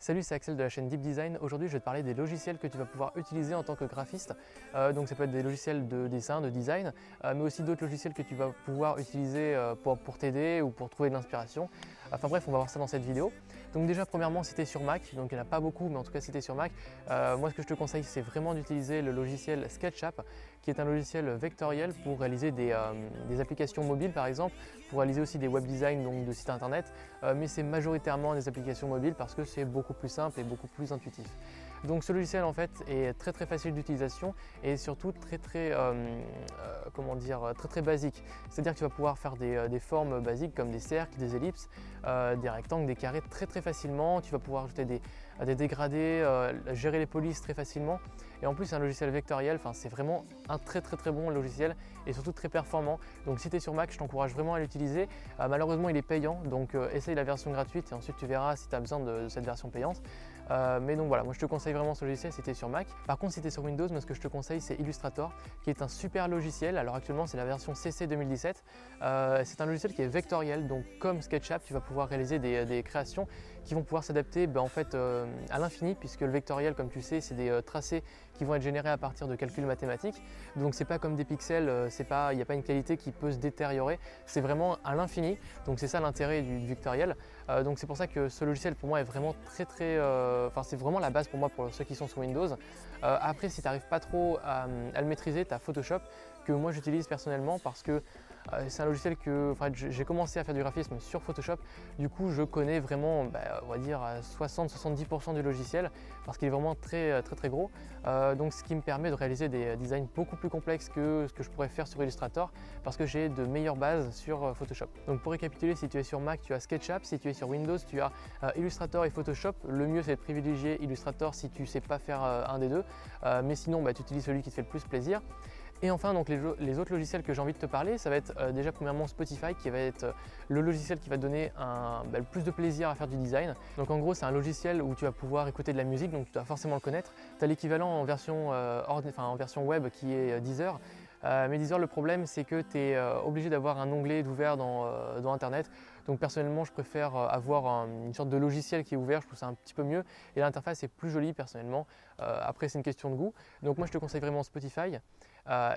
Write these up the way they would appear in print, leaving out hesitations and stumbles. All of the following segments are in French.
Salut, c'est Axel de la chaîne Deep Design. Aujourd'hui, je vais te parler des logiciels que tu vas pouvoir utiliser en tant que graphiste. Donc ça peut être des logiciels de dessin, de design, mais aussi d'autres logiciels que tu vas pouvoir utiliser pour t'aider ou pour trouver de l'inspiration. Enfin bref, on va voir ça dans cette vidéo. Donc déjà, premièrement, si tu es sur Mac, donc il n'y en a pas beaucoup, mais en tout cas si tu es sur Mac, moi ce que je te conseille, c'est vraiment d'utiliser le logiciel SketchUp, qui est un logiciel vectoriel pour réaliser des applications mobiles par exemple, pour réaliser aussi des web design, donc de sites internet, mais c'est majoritairement des applications mobiles parce que c'est beaucoup plus simple et beaucoup plus intuitif. Donc ce logiciel en fait est très facile d'utilisation et surtout très basique. C'est-à-dire que tu vas pouvoir faire des formes basiques comme des cercles, des ellipses, des rectangles, des carrés très facilement. Tu vas pouvoir ajouter des dégradés, gérer les polices très facilement. Et en plus c'est un logiciel vectoriel, c'est vraiment un très bon logiciel et surtout très performant. Donc si tu es sur Mac, je t'encourage vraiment à l'utiliser. Malheureusement il est payant, donc essaye la version gratuite et ensuite tu verras si tu as besoin de cette version payante. Mais donc voilà, moi je te conseille vraiment ce logiciel si tu es sur Mac. Par contre si tu es sur Windows, moi ce que je te conseille c'est Illustrator, qui est un super logiciel. Alors actuellement c'est la version CC 2017. C'est un logiciel qui est vectoriel, donc comme SketchUp, tu vas pouvoir réaliser des créations qui vont pouvoir s'adapter à l'infini, puisque le vectoriel, comme tu sais, c'est des tracés qui vont être générés à partir de calculs mathématiques. Donc c'est pas comme des pixels, il n'y a pas une qualité qui peut se détériorer, c'est vraiment à l'infini. Donc c'est ça l'intérêt du vectoriel. Donc c'est pour ça que ce logiciel pour moi est vraiment c'est vraiment la base pour moi pour ceux qui sont sur Windows. Après si tu n'arrives pas trop à le maîtriser, tu as Photoshop que moi j'utilise personnellement parce que c'est un logiciel que j'ai commencé à faire du graphisme sur Photoshop. Du coup je connais vraiment on va dire à 60-70% du logiciel parce qu'il est vraiment très gros. Donc ce qui me permet de réaliser des designs beaucoup plus complexes que ce que je pourrais faire sur Illustrator parce que j'ai de meilleures bases sur Photoshop. Donc pour récapituler, si tu es sur Mac, tu as SketchUp, si tu es sur Windows, tu as Illustrator et Photoshop. Le mieux c'est de privilégier Illustrator si tu ne sais pas faire un des deux, mais sinon tu utilises celui qui te fait le plus plaisir. Et enfin, donc, les autres logiciels que j'ai envie de te parler, ça va être déjà premièrement Spotify, qui va être le logiciel qui va te donner le plus de plaisir à faire du design. Donc en gros, c'est un logiciel où tu vas pouvoir écouter de la musique, donc tu dois forcément le connaître. Tu as l'équivalent en version web qui est Deezer. Mais Deezer, le problème c'est que tu es obligé d'avoir un onglet d'ouvert dans Internet. Donc personnellement je préfère avoir une sorte de logiciel qui est ouvert, je trouve ça un petit peu mieux et l'interface est plus jolie personnellement. Après c'est une question de goût. Donc moi je te conseille vraiment Spotify.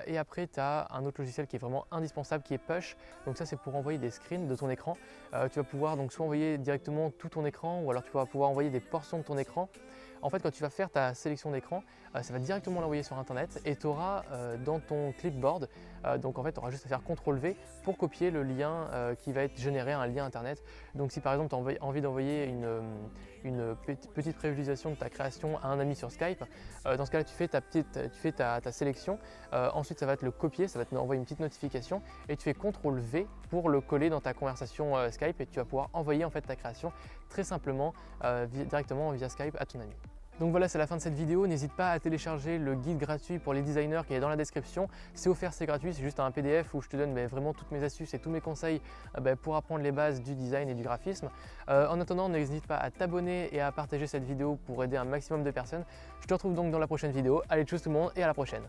Et après tu as un autre logiciel qui est vraiment indispensable qui est Push. Donc ça c'est pour envoyer des screens de ton écran. Tu vas pouvoir donc soit envoyer directement tout ton écran ou alors tu vas pouvoir envoyer des portions de ton écran. En fait quand tu vas faire ta sélection d'écran, ça va directement l'envoyer sur internet et tu auras dans ton clipboard, donc en fait tu auras juste à faire CTRL-V pour copier le lien qui va être généré, un lien internet. Donc si par exemple tu as envie d'envoyer une petite prévisualisation de ta création à un ami sur Skype, dans ce cas là tu fais ta sélection, ensuite ça va te le copier, ça va te envoyer une petite notification et tu fais CTRL-V pour le coller dans ta conversation Skype et tu vas pouvoir envoyer en fait ta création très simplement directement via Skype à ton ami. Donc voilà, c'est la fin de cette vidéo. N'hésite pas à télécharger le guide gratuit pour les designers qui est dans la description. C'est offert, c'est gratuit, c'est juste un PDF où je te donne vraiment toutes mes astuces et tous mes conseils pour apprendre les bases du design et du graphisme. En attendant, n'hésite pas à t'abonner et à partager cette vidéo pour aider un maximum de personnes. Je te retrouve donc dans la prochaine vidéo. Allez, tchuss tout le monde et à la prochaine.